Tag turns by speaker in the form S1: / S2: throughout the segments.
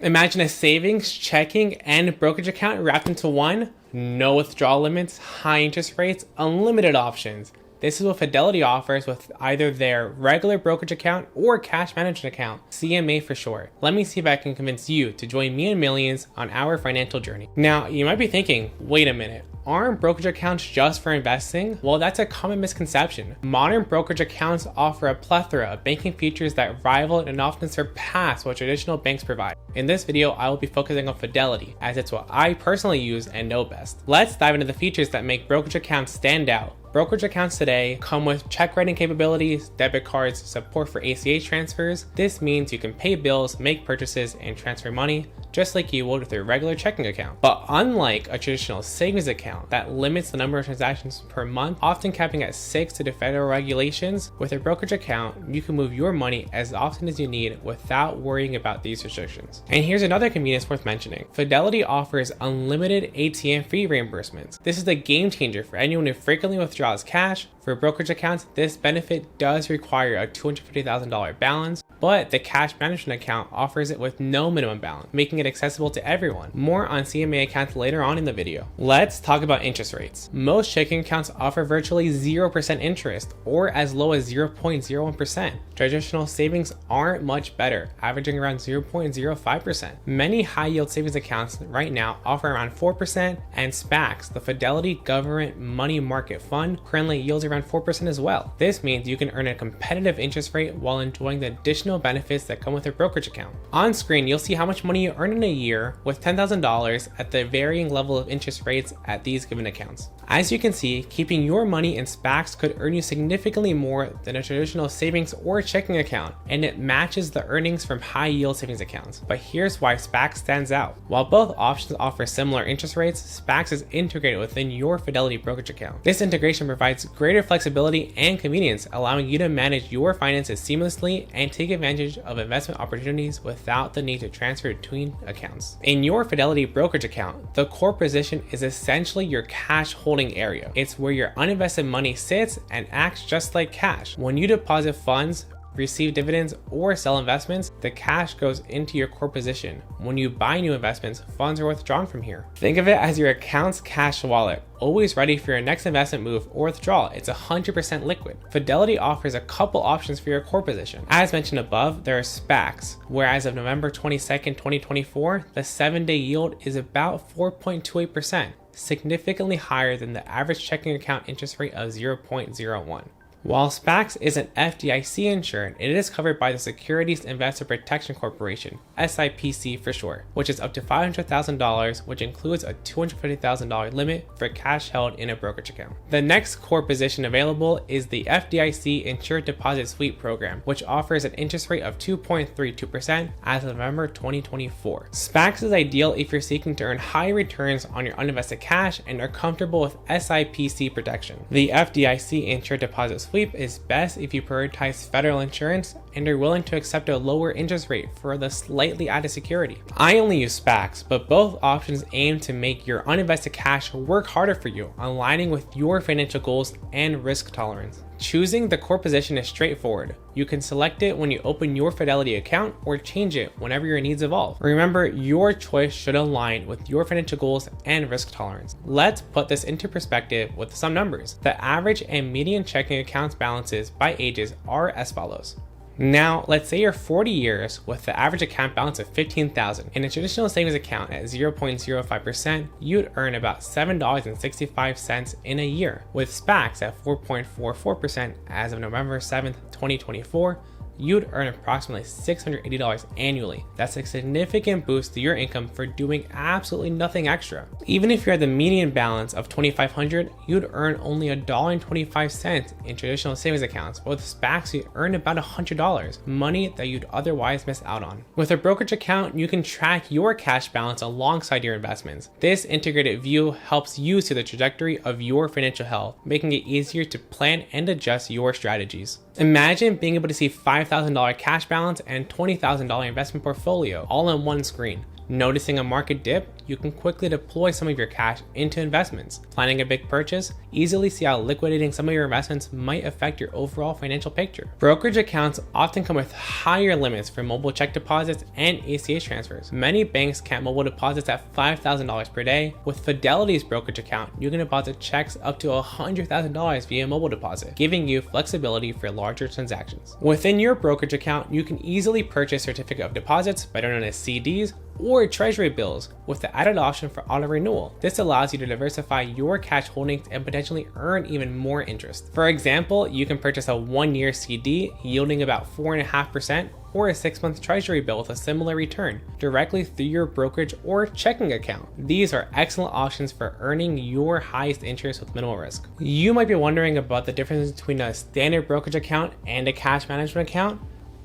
S1: Imagine a savings, checking, and brokerage account wrapped into one. No withdrawal limits, high interest rates, unlimited options. This is what Fidelity offers with either their regular brokerage account or cash management account, CMA for short. Let me see if I can convince you to join me and millions on our financial journey. Now, you might be thinking, wait a minute, aren't brokerage accounts just for investing? Well, that's a common misconception. Modern brokerage accounts offer a plethora of banking features that rival and often surpass what traditional banks provide. In this video, I will be focusing on Fidelity, as it's what I personally use and know best. Let's dive into the features that make brokerage accounts stand out. Brokerage accounts today come with check writing capabilities, debit cards, support for ACH transfers. This means you can pay bills, make purchases, and transfer money just like you would with your regular checking account. But unlike a traditional savings account that limits the number of transactions per month, often capping at 6 due to federal regulations, with a brokerage account, you can move your money as often as you need without worrying about these restrictions. And here's another convenience worth mentioning. Fidelity offers unlimited ATM fee reimbursements. This is a game changer for anyone who frequently withdraws cash. For brokerage accounts, this benefit does require a $250,000 balance, but the cash management account offers it with no minimum balance, making it accessible to everyone. More on CMA accounts later on in the video. Let's talk about interest rates. Most checking accounts offer virtually 0% interest, or as low as 0.01%. Traditional savings aren't much better, averaging around 0.05%. Many high-yield savings accounts right now offer around 4%, and SPAXX, the Fidelity Government Money Market Fund, currently yields around 4% as well. This means you can earn a competitive interest rate while enjoying the additional benefits that come with a brokerage account. On screen, you'll see how much money you earn in a year with $10,000 at the varying level of interest rates at these given accounts. As you can see, keeping your money in SPAXX could earn you significantly more than a traditional savings or checking account, and it matches the earnings from high-yield savings accounts. But here's why SPAXX stands out. While both options offer similar interest rates, SPAXX is integrated within your Fidelity brokerage account. This integration provides greater flexibility and convenience, allowing you to manage your finances seamlessly and take advantage of investment opportunities without the need to transfer between accounts. In your Fidelity brokerage account, the core position is essentially your cash holding area. It's where your uninvested money sits and acts just like cash. When you deposit funds, receive dividends, or sell investments, the cash goes into your core position. When you buy new investments, funds are withdrawn from here. Think of it as your account's cash wallet, always ready for your next investment move or withdrawal. It's 100% liquid. Fidelity offers a couple options for your core position. As mentioned above, there are SPAXX, where as of November 22nd, 2024, the 7-day yield is about 4.28%, significantly higher than the average checking account interest rate of 0.01. While SPAXX isn't FDIC insured, it is covered by the Securities Investor Protection Corporation, SIPC for short, which is up to $500,000, which includes a $250,000 limit for cash held in a brokerage account. The next core position available is the FDIC Insured Deposit Sweep program, which offers an interest rate of 2.32% as of November 2024. SPAXX is ideal if you're seeking to earn high returns on your uninvested cash and are comfortable with SIPC protection. The FDIC Insured Deposit Sweep is best if you prioritize federal insurance and are willing to accept a lower interest rate for the slightly added security. I only use SPAXX, but both options aim to make your uninvested cash work harder for you, aligning with your financial goals and risk tolerance. Choosing the core position is straightforward. You can select it when you open your Fidelity account or change it whenever your needs evolve. Remember, your choice should align with your financial goals and risk tolerance. Let's put this into perspective with some numbers. The average and median checking accounts balances by ages are as follows. Now, let's say you're 40 years with the average account balance of $15,000. In a traditional savings account at 0.05%, you'd earn about $7.65 in a year. With SPAXX at 4.44% as of November 7th, 2024, you'd earn approximately $680 annually. That's a significant boost to your income for doing absolutely nothing extra. Even if you're at the median balance of $2,500, you'd earn only $1.25 in traditional savings accounts, but with SPAXX you earn about $100, money that you'd otherwise miss out on. With a brokerage account, you can track your cash balance alongside your investments. This integrated view helps you see the trajectory of your financial health, making it easier to plan and adjust your strategies. Imagine being able to see $5,000 cash balance and $20,000 investment portfolio all on one screen. Noticing a market dip, you can quickly deploy some of your cash into investments. Planning a big purchase, easily see how liquidating some of your investments might affect your overall financial picture. Brokerage accounts often come with higher limits for mobile check deposits and ACH transfers. Many banks cap mobile deposits at $5,000 per day. With Fidelity's brokerage account, you can deposit checks up to $100,000 via mobile deposit, giving you flexibility for larger transactions. Within your brokerage account, you can easily purchase certificate of deposits, better known as CDs, or treasury bills with the added option for auto renewal. This allows you to diversify your cash holdings and potentially earn even more interest. For example, you can purchase a 1-year CD yielding about 4.5%, or a 6-month treasury bill with a similar return directly through your brokerage or checking account. These are excellent options for earning your highest interest with minimal risk. You might be wondering about the difference between a standard brokerage account and a cash management account.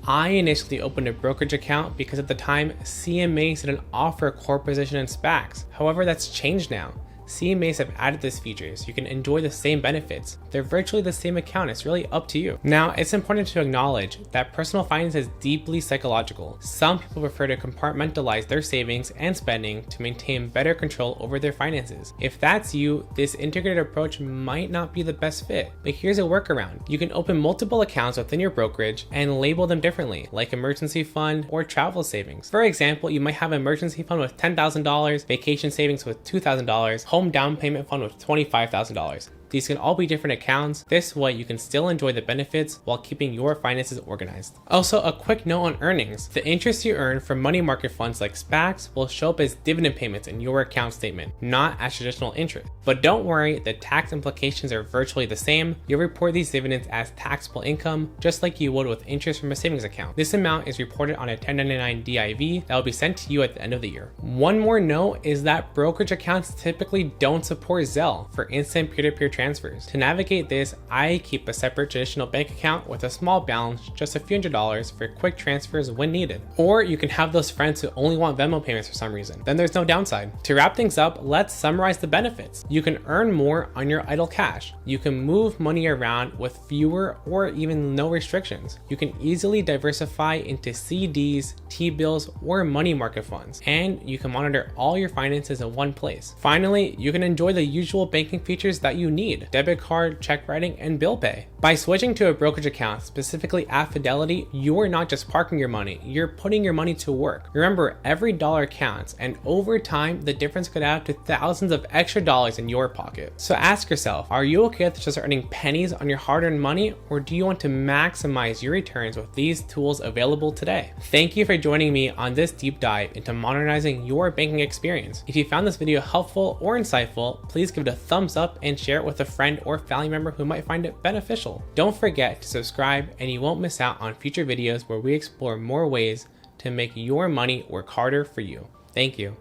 S1: I initially opened a brokerage account because at the time, CMAs didn't offer a core position in SPAXX. However, that's changed now. CMAs have added this feature so you can enjoy the same benefits. They're virtually the same account, it's really up to you. Now, it's important to acknowledge that personal finance is deeply psychological. Some people prefer to compartmentalize their savings and spending to maintain better control over their finances. If that's you, this integrated approach might not be the best fit, but here's a workaround. You can open multiple accounts within your brokerage and label them differently, like emergency fund or travel savings. For example, you might have an emergency fund with $10,000, vacation savings with $2,000, home down payment fund with $25,000. These can all be different accounts. This way you can still enjoy the benefits while keeping your finances organized. Also, a quick note on earnings. The interest you earn from money market funds like SPAXX will show up as dividend payments in your account statement, not as traditional interest. But don't worry, the tax implications are virtually the same. You'll report these dividends as taxable income, just like you would with interest from a savings account. This amount is reported on a 1099 DIV that will be sent to you at the end of the year. One more note is that brokerage accounts typically don't support Zelle for instant peer-to-peer transfers. To navigate this, I keep a separate traditional bank account with a small balance, just a few $100s for quick transfers when needed. Or you can have those friends who only want Venmo payments for some reason. Then there's no downside. To wrap things up, let's summarize the benefits. You can earn more on your idle cash. You can move money around with fewer or even no restrictions. You can easily diversify into CDs, T-bills, or money market funds. And you can monitor all your finances in one place. Finally, you can enjoy the usual banking features that you need: debit card, check writing, and bill pay. By switching to a brokerage account, specifically at Fidelity, you're not just parking your money, you're putting your money to work. Remember, every dollar counts, and over time, the difference could add up to thousands of extra dollars in your pocket. So ask yourself, are you okay with just earning pennies on your hard-earned money, or do you want to maximize your returns with these tools available today? Thank you for joining me on this deep dive into modernizing your banking experience. If you found this video helpful or insightful, please give it a thumbs up and share it with a friend or family member who might find it beneficial. Don't forget to subscribe and you won't miss out on future videos where we explore more ways to make your money work harder for you. Thank you.